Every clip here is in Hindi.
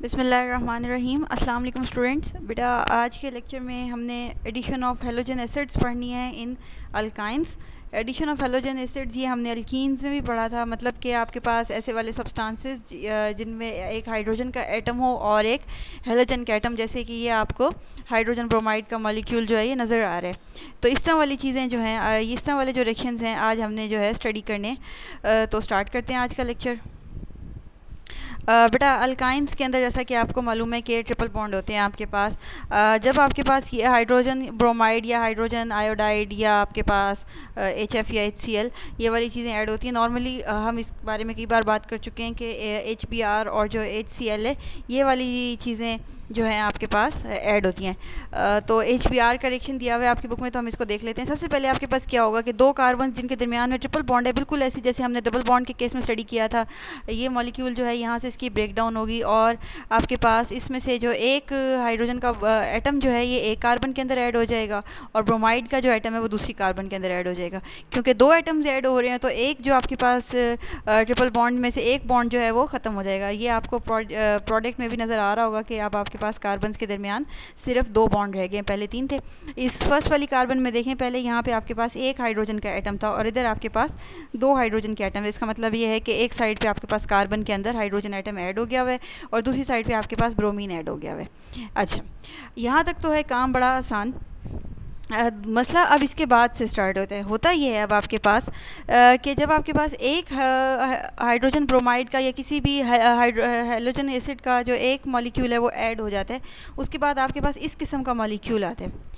बिस्मिल्लाहिर्रहमानिर्रहीम। अस्सलाम वालेकुम स्टूडेंट्स। बेटा आज के लेक्चर में हमने एडिशन ऑफ हेलोजन एसिड्स पढ़नी है in alkynes. Addition of halogen acids ये हमने अल्कीन्स में भी पढ़ा था, मतलब कि आपके पास ऐसे वाले सब्सटेंसेस जिनमें एक हाइड्रोजन का एटम हो और एक हेलोजन का एटम, जैसे कि ये आपको हाइड्रोजन ब्रोमाइड का मॉलिक्यूल जो है ये नज़र आ रहा है। तो इस तरह वाली चीज़ें जो हैं, इस तरह वाले जो रिएक्शंस हैं आज हमने जो है स्टडी करने। तो स्टार्ट करते हैं आज का लेक्चर। बेटा अल्काइंस के अंदर जैसा कि आपको मालूम है कि ट्रिपल बॉन्ड होते हैं आपके पास। जब आपके पास ये हाइड्रोजन ब्रोमाइड या हाइड्रोजन आयोडाइड या आपके पास HF या HCl ये वाली चीज़ें ऐड होती हैं, नॉर्मली हम इस बारे में कई बार बात कर चुके हैं कि HBr और जो HCl है ये वाली चीज़ें जो है आपके पास ऐड होती हैं। तो HBr का रिएक्शन दिया हुआ है आपकी बुक में, तो हम इसको देख लेते हैं। सबसे पहले आपके पास क्या होगा कि दो कार्बन जिनके दरमियान में ट्रिपल बॉन्ड है, बिल्कुल ऐसी जैसे हमने डबल बॉन्ड के केस में स्टडी किया था। ये मॉलिक्यूल जो है यहाँ से इसकी ब्रेक डाउन होगी और आपके पास इसमें से जो एक हाइड्रोजन का एटम जो है ये एक कार्बन के अंदर ऐड हो जाएगा और ब्रोमाइड का जो एटम है वो दूसरी कार्बन के अंदर ऐड हो जाएगा। क्योंकि दो एटम्स ऐड हो रहे हैं तो एक जो आपके पास ट्रिपल बॉन्ड में से एक बॉन्ड जो है वो ख़त्म हो जाएगा। ये आपको प्रोडक्ट में भी नज़र आ रहा होगा कि अब आपके पास कार्बन के दरमियान सिर्फ दो बॉन्ड रह गए, पहले तीन थे। इस फर्स्ट वाली कार्बन में देखें, पहले यहाँ पे आपके पास एक हाइड्रोजन का एटम था और इधर आपके पास दो हाइड्रोजन के एटम है। इसका मतलब ये है कि एक साइड पे आपके पास कार्बन के अंदर हाइड्रोजन एटम ऐड हो गया हुआ है और दूसरी साइड पे आपके पास ब्रोमीन ऐड हो गया हुआ है। अच्छा, यहाँ तक तो है काम बड़ा आसान। मसला अब इसके बाद से स्टार्ट होता है। होता ये है अब आपके पास कि जब आपके पास एक हाइड्रोजन ब्रोमाइड का या किसी भी हेलोजन एसिड का जो एक मॉलिक्यूल है वो ऐड हो जाता है, उसके बाद आपके पास इस किस्म का मॉलिक्यूल आता है।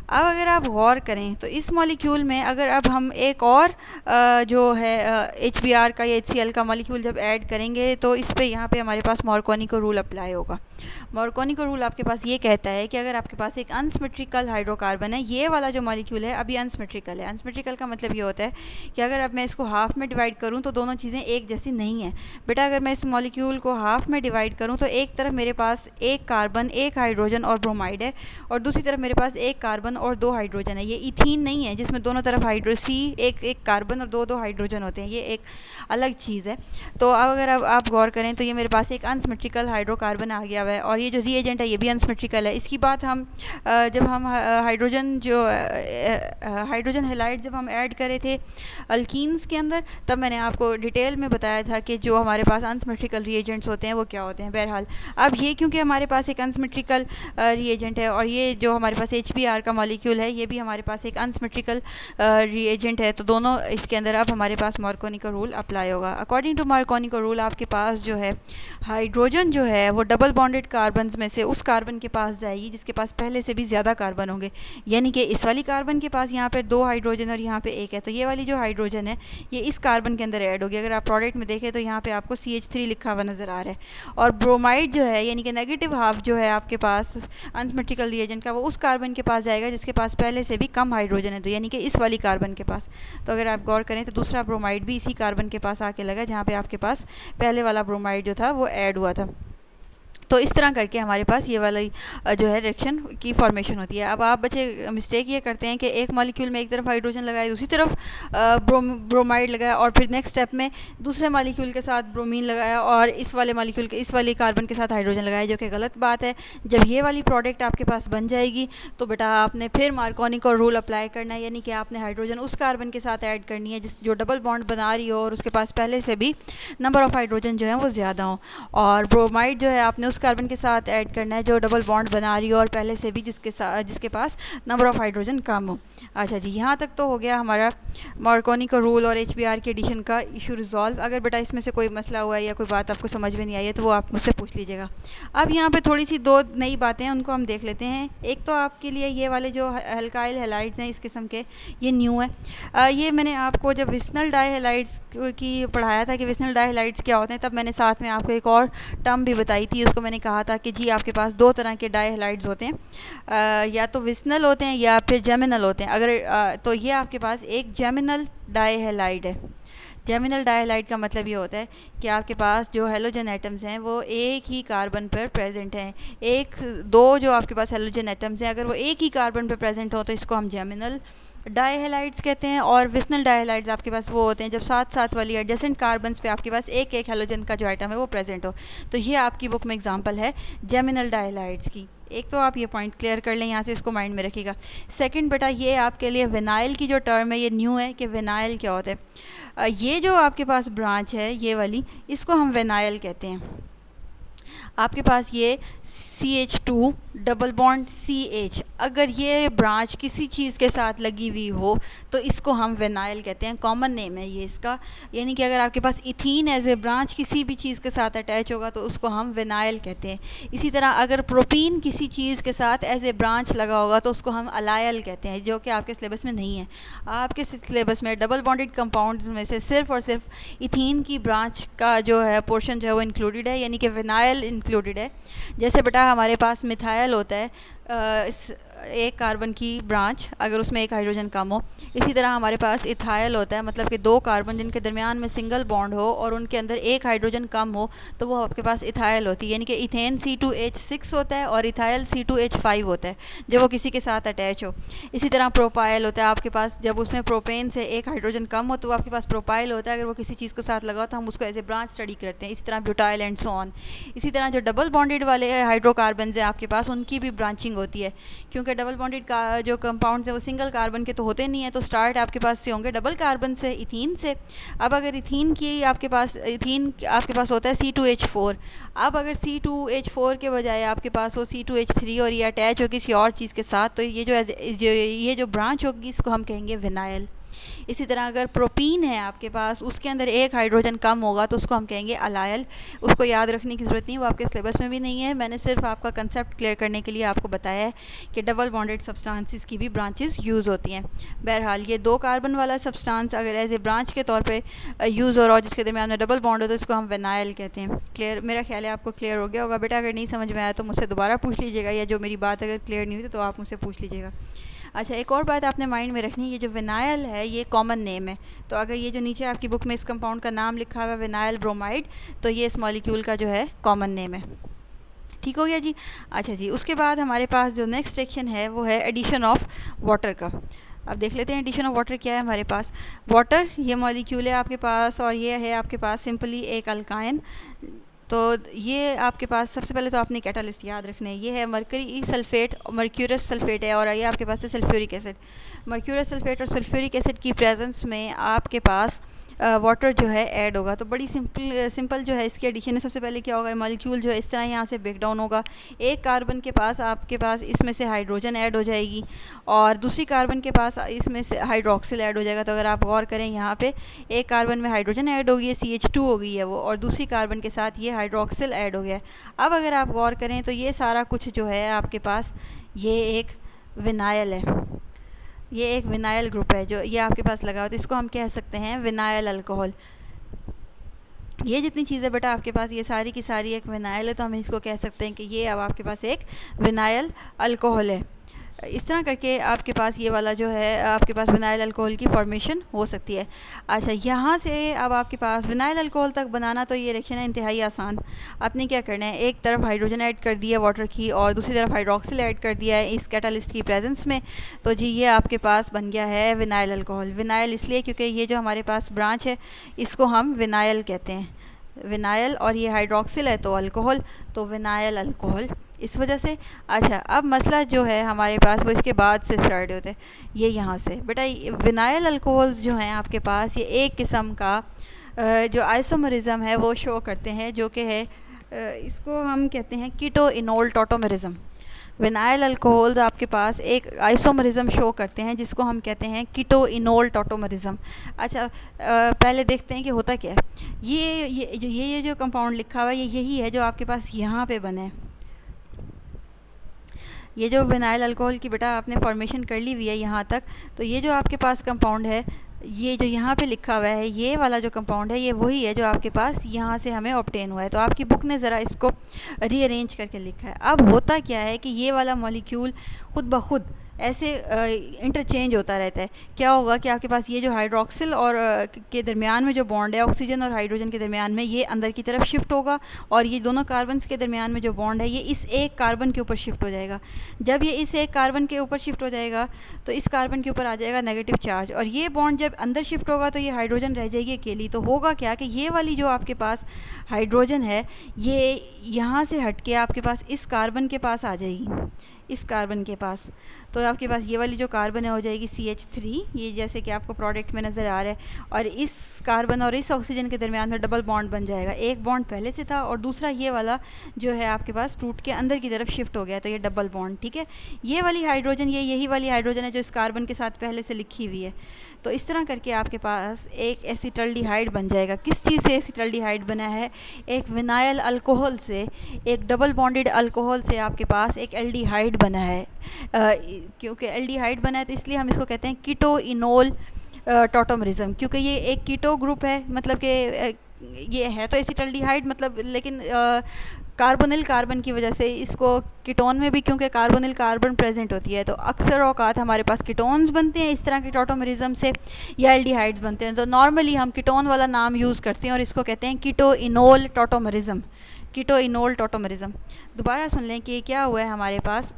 अब अगर आप गौर करें तो इस मॉलिक्यूल में अगर अब हम एक और जो है HBr का या HCl का मॉलिक्यूल जब ऐड करेंगे तो इस पे यहाँ पे हमारे पास मार्कोनी का रूल अप्लाई होगा। मार्कोनी का रूल आपके पास ये कहता है कि अगर आपके पास एक अनसिमेट्रिकल हाइड्रोकार्बन है, ये वाला जो मॉलिक्यूल है अभी अनसिमेट्रिकल है। अनसिमेट्रिकल का मतलब ये होता है कि अगर अब मैं इसको हाफ में डिवाइड करूँ तो दोनों चीज़ें एक जैसी नहीं है। बेटा अगर मैं इस मॉलिक्यूल को हाफ में डिवाइड करूँ तो एक तरफ मेरे पास एक कार्बन, एक हाइड्रोजन और ब्रोमाइड है और दूसरी तरफ मेरे पास एक कार्बन और दो हाइड्रोजन है। ये इथीन नहीं है जिसमें दोनों तरफ एक कार्बन और दो हाइड्रोजन होते हैं, ये एक अलग चीज़ है। तो अब अगर अब आप गौर करें तो ये मेरे पास एक अनसिमेट्रिकल हाइड्रोकार्बन आ गया हुआ है और ये जो रिएजेंट है ये भी अनसिमेट्रिकल है। इसकी बात हम जब हम हाइड्रोजन हैलाइड जब हम ऐड करे थे अल्कीन्स के अंदर, तब मैंने आपको डिटेल में बताया था कि जो हमारे पास अनसिमेट्रिकल रिएजेंट्स होते हैं वो क्या होते हैं। बहरहाल अब ये क्योंकि हमारे पास एक अनसिमेट्रिकल रिएजेंट है और ये जो हमारे पास HBr का मॉलिक्यूल है ये भी हमारे पास एक अनसिमेट्रिकल रिएजेंट है, तो दोनों इसके अंदर अब हमारे पास मार्कोनी का रूल अप्लाई होगा। अकॉर्डिंग टू मार्कोनी का रूल आपके पास जो है हाइड्रोजन जो है वो डबल बॉन्डेड कार्बन में से उस कार्बन के पास जाएगी जिसके पास पहले से भी ज़्यादा कार्बन होंगे। यानी कि इस वाली कार्बन के पास यहाँ पर दो हाइड्रोजन और यहाँ पे एक है, तो ये वाली जो हाइड्रोजन है ये इस कार्बन के अंदर ऐड होगी। अगर आप प्रोडक्ट में देखें तो यहाँ पे आपको CH3 लिखा हुआ नज़र आ रहा है और ब्रोमाइड जो है यानी कि नेगेटिव हाफ जो है आपके पास अनसिमेट्रिकल रिएजेंट का वो उस कार्बन के पास जाएगा जिसके पास पहले से भी कम हाइड्रोजन है, तो यानी कि इस वाली कार्बन के पास। तो अगर आप गौर करें तो दूसरा ब्रोमाइड भी इसी कार्बन के पास आके लगा जहाँ पे आपके पास पहले वाला ब्रोमाइड जो था वो ऐड हुआ था। तो इस तरह करके हमारे पास ये वाला जो है रिएक्शन की फॉर्मेशन होती है। अब आप बच्चे मिस्टेक ये करते हैं कि एक मॉलिक्यूल में एक तरफ हाइड्रोजन लगाए, दूसरी तरफ ब्रोमाइड लगाया और फिर नेक्स्ट स्टेप में दूसरे मॉलिक्यूल के साथ ब्रोमीन लगाया और इस वाले मॉलिक्यूल के इस वाली कार्बन के साथ हाइड्रोजन लगाया, जो कि गलत बात है। जब ये वाली प्रोडक्ट आपके पास बन जाएगी तो बेटा आपने फिर मार्कोनी का रूल अप्लाई करना है, यानी कि आपने हाइड्रोजन उस कार्बन के साथ ऐड करनी है जो डबल बॉन्ड बना रही हो और उसके पास पहले से भी नंबर ऑफ़ हाइड्रोजन जो है वो ज़्यादा हो, और ब्रोमाइड जो है आपने उस कार्बन के साथ ऐड करना है जो डबल बॉन्ड बना रही हो और पहले से भी जिसके पास नंबर ऑफ़ हाइड्रोजन कम हो। अच्छा जी, यहाँ तक तो हो गया हमारा मार्कोनी का रूल और HBr के एडिशन का इशू रिजॉल्व। अगर बेटा इसमें से कोई मसला हुआ है या कोई बात आपको समझ में नहीं आई है तो वो आप मुझसे पूछ लीजिएगा। अब यहाँ पे थोड़ी सी दो नई बातें हैं, उनको हम देख लेते हैं। एक तो आपके लिए ये वाले जो अल्काइल हैलाइड्स हैं इस किस्म के, ये न्यू है। ये मैंने आपको जब विस्नल डाइहैलाइड्स की पढ़ाया था कि विस्नल डाइहैलाइड्स क्या होते हैं, तब मैंने साथ में आपको एक और टर्म भी बताई थी। उसको मैंने कहा था कि जी आपके पास दो तरह के डाइहैलाइड्स होते हैं, या तो विस्नल होते हैं या फिर जेमिनल होते हैं। अगर तो ये आपके पास एक जेमिनल डाइहैलाइड है। जेमिनल डाइहैलाइड का मतलब ये होता है कि आपके पास जो हेलोजन एटम्स हैं वो एक ही कार्बन पर प्रेजेंट हैं। दो जो आपके पास हेलोजन एटम्स हैं अगर वो एक ही कार्बन पर प्रेजेंट हो तो इसको हम जेमिनल डाईहेलाइड्स कहते हैं, और विस्नल डाईहेलाइड्स आपके पास वो होते हैं जब साथ साथ वाली एडजेसेंट कार्बन्स पे आपके पास एक एक हेलोजन का जो आइटम है वो प्रेजेंट हो। तो ये आपकी बुक में एग्जांपल है जेमिनल डाईहेलाइड्स की। एक तो आप ये पॉइंट क्लियर कर लें, यहाँ से इसको माइंड में रखिएगा। सेकंड बेटा, ये आपके लिए विनाइल की जो टर्म है ये न्यू है कि विनाइल क्या होता है। ये जो आपके पास ब्रांच है ये वाली, इसको हम विनाइल कहते हैं। आपके पास ये CH2 डबल बॉन्ड CH, अगर ये ब्रांच किसी चीज़ के साथ लगी हुई हो तो इसको हम विनाइल कहते हैं, कॉमन नेम है ये इसका। यानी कि अगर आपके पास इथीन एज ए ब्रांच किसी भी चीज़ के साथ अटैच होगा तो उसको हम विनाइल कहते हैं। इसी तरह अगर प्रोपीन किसी चीज़ के साथ एज ए ब्रांच लगा होगा तो उसको हम अलायल कहते हैं, जो कि आपके सिलेबस में नहीं है। आपके सिलेबस में डबल बॉन्डेड कंपाउंड्स में से सिर्फ और सिर्फ इथीन की ब्रांच का जो है पोर्शन जो है वो इंक्लूडेड है, यानी कि विनाइल इंक्लूडेड है। जैसे बेटा हमारे पास मिथाइल होता है, एक कार्बन की ब्रांच अगर उसमें एक हाइड्रोजन कम हो। इसी तरह हमारे पास इथाइल होता है, मतलब कि दो कार्बन जिनके दरमियान में सिंगल बॉन्ड हो और उनके अंदर एक हाइड्रोजन कम हो तो वो आपके पास इथाइल होती है। यानी कि इथेन C2H6 होता है और इथाइल C2H5 होता है जब वो किसी के साथ अटैच हो। इसी तरह प्रोपाइल होता है आपके पास, जब उसमें प्रोपेन से एक हाइड्रोजन कम हो तो आपके पास प्रोपाइल होता है, अगर वो किसी चीज़ के साथ लगा हो तो हम उसको एज ए ब्रांच स्टडी करते हैं। इसी तरह ब्यूटाइल एंड सो ऑन। इसी तरह जो डबल बॉन्डेड वाले हाइड्रोकार्बन हैं आपके पास, उनकी भी ब्रांचिंग होती है, क्योंकि डबल बॉन्डेड का जो कंपाउंड्स हैं वो सिंगल कार्बन के तो होते नहीं है, तो स्टार्ट आपके पास से होंगे डबल कार्बन से, इथीन से। अब अगर इथीन आपके पास होता है C2H4। अब अगर C2H4 के बजाय आपके पास हो C2H3 और ये अटैच हो किसी और चीज़ के साथ, तो ये जो ब्रांच होगी इसको हम कहेंगे विनाइल। इसी तरह अगर प्रोपीन है आपके पास, उसके अंदर एक हाइड्रोजन कम होगा तो उसको हम कहेंगे अलायल। उसको याद रखने की ज़रूरत नहीं, वो आपके सिलेबस में भी नहीं है। मैंने सिर्फ आपका कंसेप्ट क्लियर करने के लिए आपको बताया है कि डबल बॉन्डेड सब्सटेंसेस की भी ब्रांचेस यूज़ होती हैं। बहरहाल ये दो कार्बन वाला सब्सटेंस अगर एज ए ब्रांच के तौर पे यूज़ हो रहा हो जिसके दरमियान में डबल बॉन्ड हो तो इसको हम विनाइल कहते हैं। क्लियर? मेरा ख्याल है आपको क्लियर हो गया होगा बेटा। अगर नहीं समझ में आया तो मुझसे दोबारा पूछ लीजिएगा, या जो मेरी बात अगर क्लियर नहीं हुई तो आप मुझसे पूछ लीजिएगा। अच्छा, एक और बात आपने माइंड में रखनी है, ये जो विनाइल है ये कॉमन नेम है। तो अगर ये जो नीचे आपकी बुक में इस कंपाउंड का नाम लिखा हुआ है विनाइल ब्रोमाइड, तो ये इस मॉलिक्यूल का जो है कॉमन नेम है। ठीक हो गया जी। अच्छा जी, उसके बाद हमारे पास जो नेक्स्ट सेक्शन है वो है एडिशन ऑफ वाटर का। अब देख लेते हैं एडिशन ऑफ वाटर क्या है हमारे पास। वाटर ये मॉलिक्यूल है आपके पास, और ये है आपके पास सिंपली एक अल्काइन। तो ये आपके पास सबसे पहले तो आपने कैटालिस्ट याद रखने हैं, ये है मरकरी सल्फेट, मर्क्यूरस सल्फेट है, और ये आपके पास है सल्फ्यूरिक एसिड। मर्क्यूरस सल्फेट और सल्फ्यूरिक एसिड की प्रेजेंस में आपके पास वाटर जो है ऐड होगा। तो बड़ी सिंपल जो है इसकी एडिशन है। सबसे पहले क्या होगा, मॉलिक्यूल जो है इस तरह यहाँ से ब्रेक डाउन होगा। एक कार्बन के पास आपके पास इसमें से हाइड्रोजन ऐड हो जाएगी और दूसरी कार्बन के पास इसमें से हाइड्रोक्सिल ऐड हो जाएगा। तो अगर आप गौर करें यहाँ पे एक कार्बन में हाइड्रोजन ऐड हो गई है, CH2 हो गई है वो, और दूसरी कार्बन के साथ ये हाइड्रोक्सिल ऐड हो गया है। अब अगर आप गौर करें तो ये सारा कुछ जो है आपके पास ये एक विनाइल है, ये एक विनाइल ग्रुप है जो ये आपके पास लगा हो, तो इसको हम कह सकते हैं विनाइल अल्कोहल। ये जितनी चीज़ें बेटा आपके पास ये सारी की सारी एक विनाइल है, तो हम इसको कह सकते हैं कि ये अब आपके पास एक विनाइल अल्कोहल है। इस तरह करके आपके पास ये वाला जो है आपके पास विनाइल अल्कोहल की फॉर्मेशन हो सकती है। अच्छा, यहाँ से अब आपके पास विनाइल अल्कोहल तक बनाना तो ये रिएक्शन है इंतहाई आसान। आपने क्या करना है, एक तरफ हाइड्रोजन ऐड कर दिया वाटर की और दूसरी तरफ हाइड्रोक्सिल ऐड कर दिया है इस कैटालिस्ट की प्रेजेंस में, तो जी ये आपके पास बन गया है विनाइल अल्कोहल। विनाइल इसलिए क्योंकि ये जो हमारे पास ब्रांच है इसको हम विनाइल कहते हैं, विनाइल, और ये हाइड्रोक्सिल है तो अल्कोहल, तो विनाइल अल्कोहल इस वजह से। अच्छा, अब मसला जो है हमारे पास वो इसके बाद से स्टार्ट होते हैं, ये यहाँ से बेटा विनाइल अल्कोहल्स जो हैं आपके पास ये एक किस्म का जो आइसोमरिज्म है वो शो करते हैं, जो कि है इसको हम कहते हैं कीटो इनोल टॉटोमरिज्म। विनाइल अल्कोहल्स आपके पास एक आइसोमरिज्म शो करते हैं जिसको हम कहते हैं कीटो इनोल टॉटोमरिज्म। अच्छा, पहले देखते हैं कि होता क्या है। ये जो कंपाउंड लिखा हुआ है ये यही है जो आपके पास यहाँ पे बने हैं। ये जो विनाइल अल्कोहल की बेटा आपने फॉर्मेशन कर ली हुई है यहाँ तक, तो ये जो आपके पास कंपाउंड है ये जो यहाँ पे लिखा हुआ है ये वाला जो कंपाउंड है ये वही है जो आपके पास यहाँ से हमें ऑब्टेन हुआ है। तो आपकी बुक ने ज़रा इसको रीअरेंज करके लिखा है। अब होता क्या है कि ये वाला मॉलिक्यूल खुद ब खुद ऐसे इंटरचेंज होता रहता है। क्या होगा कि आपके पास ये जो हाइड्रोक्सिल और के दरमियान में जो बॉन्ड है ऑक्सीजन और हाइड्रोजन के दरमियान में, ये अंदर की तरफ शिफ्ट होगा और ये दोनों कार्बन के दरमियान में जो बॉन्ड है ये इस एक कार्बन के ऊपर शिफ्ट हो जाएगा। जब ये इस एक कार्बन के ऊपर शिफ्ट हो जाएगा तो इस कार्बन के ऊपर आ जाएगा नेगेटिव चार्ज, और ये बॉन्ड जब अंदर शिफ्ट होगा तो ये हाइड्रोजन रह जाएगी अकेली। तो होगा क्या कि ये वाली जो आपके पास हाइड्रोजन है ये यहाँ से हट के आपके पास इस कार्बन के पास आ जाएगी, इस कार्बन के पास। तो आपके पास ये वाली जो कार्बन है हो जाएगी CH3, ये जैसे कि आपको प्रोडक्ट में नज़र आ रहा है, और इस कार्बन और इस ऑक्सीजन के दरमियान में डबल बॉन्ड बन जाएगा। एक बॉन्ड पहले से था और दूसरा ये वाला जो है आपके पास टूट के अंदर की तरफ शिफ्ट हो गया, तो ये डबल बॉन्ड। ठीक है, ये वाली हाइड्रोजन ये यही वाली हाइड्रोजन है जो इस कार्बन के साथ पहले से लिखी हुई है। तो इस तरह करके आपके पास एक एसिटल्डिहाइड बन जाएगा। किस चीज़ से एसिटल्डिहाइड बना है? एक विनाइल अल्कोहल से, एक डबल बॉन्डेड अल्कोहल से आपके पास एक एल्डिहाइड बना है। क्योंकि एल्डिहाइड बना है तो इसलिए हम इसको कहते हैं कीटो इनोल टॉटोमरिज्म, क्योंकि ये एक कीटो ग्रुप है, मतलब कि ये है तो एसिटल्डिहाइड मतलब, लेकिन कार्बोनिल कार्बन की वजह से इसको कीटोन में भी, क्योंकि कार्बोनिल कार्बन प्रेजेंट होती है, तो अक्सर औकात हमारे पास कीटोन्स बनते हैं इस तरह के टॉटोमरिज्म से, या एल्डिहाइड्स बनते हैं। तो नॉर्मली हम कीटोन वाला नाम यूज़ करते हैं और इसको कहते हैं कीटो इनोल टॉटोमरिज्म, कीटो इनोल टॉटोमरिज्म। दोबारा सुन लें कि क्या हुआ है हमारे पास।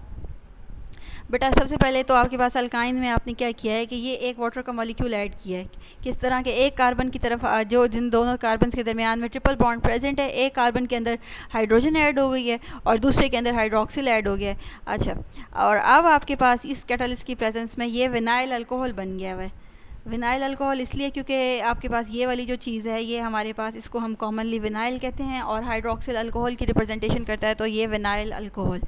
बेटा सबसे पहले तो आपके पास अल्काइन में आपने क्या किया है कि ये एक वाटर का मॉलिक्यूल ऐड किया है। किस तरह के? एक कार्बन की तरफ जो जिन दोनों कार्बन के दरमियान में ट्रिपल बॉन्ड प्रेजेंट है, एक कार्बन के अंदर हाइड्रोजन ऐड हो गई है और दूसरे के अंदर हाइड्रोक्सिल ऐड हो गया है। अच्छा, और अब आपके पास इस कैटलिस्ट की प्रेजेंस में ये विनाइल अल्कोहल बन गया हुआ है। विनाइल अल्कोहल इसलिए क्योंकि आपके पास ये वाली जो चीज़ है ये हमारे पास, इसको हम कॉमनली विनाइल कहते हैं और हाइड्रोक्सिल अल्कोहल की रिप्रेजेंटेशन करता है, तो ये विनाइल अल्कोहल।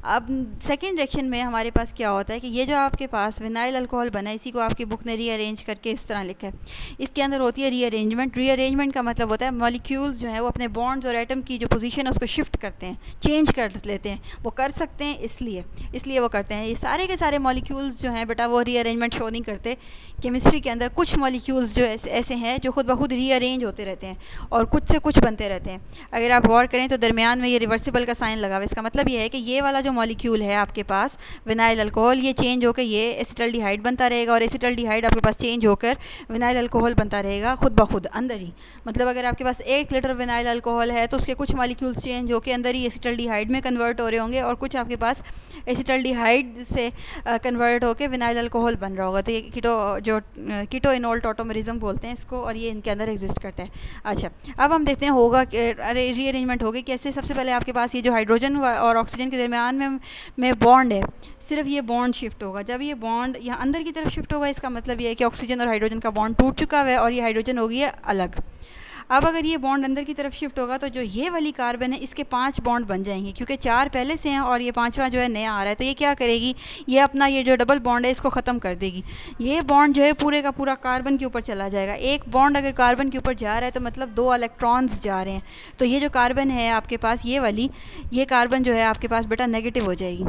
अब सेकेंड रिएक्शन में हमारे पास क्या होता है कि ये जो आपके पास विनाइल अल्कोहल बना है, इसी को आपकी बुक ने रीअरेंज करके इस तरह लिखा है। इसके अंदर होती है रीअरेंजमेंट। रीअरेंजमेंट का मतलब होता है मॉलिक्यूल्स जो है वो अपने बॉन्ड्स और एटम की जो पोजीशन है उसको शिफ्ट करते हैं, चेंज कर लेते हैं। वो कर सकते हैं इसलिए वो करते हैं। ये सारे के सारे मॉलिक्यूल्स जो हैं बेटा वो रीअरेंजमेंट शो नहीं करते। केमिस्ट्री के अंदर कुछ मॉलिक्यूल्स जो ऐसे हैं जो खुद ब खुद रीअरेंज होते रहते हैं और कुछ से कुछ बनते रहते हैं। अगर आप गौर करें तो दरमियान में ये रिवर्सिबल का साइन लगा हुआ है। इसका मतलब ये है कि ये वाला जो मॉलिक्यूल है आपके पास विनाइल अल्कोहल, ये चेंज होकर ये एसिटल्डिहाइड बनता रहेगा और एसिटल्डिहाइड आपके पास चेंज होकर विनाइल अल्कोहल बनता रहेगा खुद ब खुद अंदर ही। मतलब अगर आपके पास 1 लीटर विनाइल अल्कोहल है तो उसके कुछ मॉलिक्यूल्स चेंज होकर अंदर ही एसिटल्डिहाइड में कन्वर्ट हो रहे होंगे और कुछ आपके पास एसिटल्डिहाइड से कन्वर्ट होकर विनाइल अल्कोहल बन रहा होगा। तो ये कीटो इनोल टॉटोमरिज्म बोलते हैं इसको, और ये इनके अंदर एग्जिस्ट करता है। अच्छा, अब हम देखते हैं होगा अरे रीअरेंजमेंट होगी कैसे। सबसे पहले आपके पास ये जो हाइड्रोजन और ऑक्सीजन के दरमियान में बॉन्ड है, सिर्फ ये बॉन्ड शिफ्ट होगा। जब ये बॉन्ड यहाँ अंदर की तरफ शिफ्ट होगा इसका मतलब ये है कि ऑक्सीजन और हाइड्रोजन का बॉन्ड टूट चुका है और ये हाइड्रोजन हो गई है अलग। अब अगर ये बॉन्ड अंदर की तरफ शिफ्ट होगा तो जो ये वाली कार्बन है इसके 5 बॉन्ड बन जाएंगे, क्योंकि 4 पहले से हैं और ये 5वां जो है नया आ रहा है। तो ये क्या करेगी, ये अपना ये जो डबल बॉन्ड है इसको ख़त्म कर देगी। ये बॉन्ड जो है पूरे का पूरा कार्बन के ऊपर चला जाएगा। एक बॉन्ड अगर कार्बन के ऊपर जा रहा है तो मतलब 2 इलेक्ट्रॉन्स जा रहे हैं। तो ये जो कार्बन है आपके पास ये वाली, ये कार्बन जो है आपके पास बेटा नेगेटिव हो जाएगी।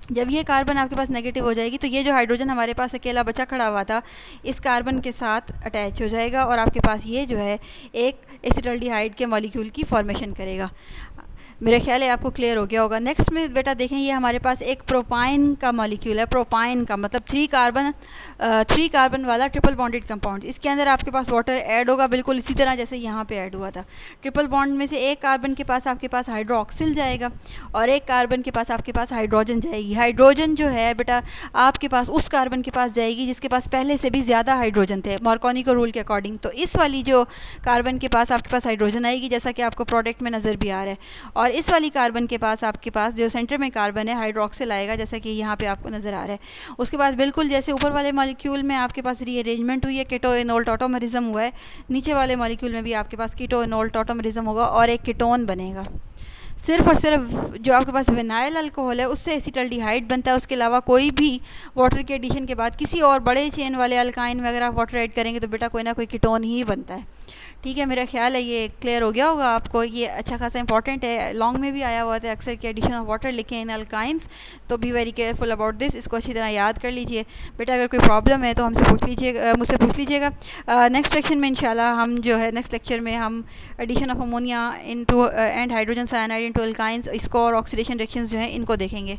जब ये कार्बन आपके पास नेगेटिव हो जाएगी तो ये जो हाइड्रोजन हमारे पास अकेला बचा खड़ा हुआ था इस कार्बन के साथ अटैच हो जाएगा और आपके पास ये जो है एक एसिटल्डिहाइड के मॉलिक्यूल की फॉर्मेशन करेगा। मेरा ख्याल है आपको क्लियर हो गया होगा। नेक्स्ट में बेटा देखें, ये हमारे पास एक प्रोपाइन का मॉलिक्यूल है। प्रोपाइन का मतलब 3 कार्बन वाला ट्रिपल बॉन्डेड कंपाउंड। इसके अंदर आपके पास वाटर ऐड होगा बिल्कुल इसी तरह जैसे यहाँ पे ऐड हुआ था। ट्रिपल बॉन्ड में से एक कार्बन के पास आपके पास हाइड्रोक्सिल जाएगा और एक कार्बन के पास आपके पास हाइड्रोजन जाएगी। हाइड्रोजन जो है बेटा आपके पास उस कार्बन के पास जाएगी जिसके पास पहले से भी ज़्यादा हाइड्रोजन थे मार्कोनी को रूल के अकॉर्डिंग। तो इस वाली जो कार्बन के पास आपके पास हाइड्रोजन आएगी जैसा कि आपको प्रोडक्ट में नज़र भी आ रहा है, और इस वाली कार्बन के पास आपके पास जो सेंटर में कार्बन है हाइड्रोक्सिल आएगा जैसा कि यहाँ पे आपको नज़र आ रहा है। उसके बाद बिल्कुल जैसे ऊपर वाले मॉलिक्यूल में आपके पास रीअरेंजमेंट हुई है, कीटो इनोल टॉटोमरिज्म हुआ है, नीचे वाले मॉलिक्यूल में भी आपके पास कीटो इनोल टॉटोमरिज्म होगा और एक कीटोन बनेगा। सिर्फ और सिर्फ जो आपके पास विनाइल अल्कोहल है उससे एसिटल्डिहाइड बनता है। उसके अलावा कोई भी वाटर के एडिशन के बाद किसी और बड़े चेन वाले अल्काइन में अगर आप वाटर ऐड करेंगे तो बेटा कोई ना कोई कीटोन ही बनता है। ठीक है, मेरा ख्याल है ये क्लियर हो गया होगा आपको। ये अच्छा खासा इंपॉर्टेंट है, लॉन्ग में भी आया हुआ था अक्सर कि एडिशन ऑफ वाटर लिखे इन अल्काइंस, तो be very careful about this. इसको अच्छी तरह याद कर लीजिए बेटा। अगर कोई प्रॉब्लम है तो मुझसे पूछ लीजिएगा। नेक्स्ट सेक्शन में इंशाल्लाह हम जो है नेक्स्ट लेक्चर में हम addition of ammonia into and hydrogen cyanide into alkynes, इसको और ऑक्सीडेशन रिएक्शंस जो है इनको देखेंगे।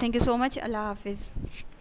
Thank you so much. अल्लाह हाफिज़।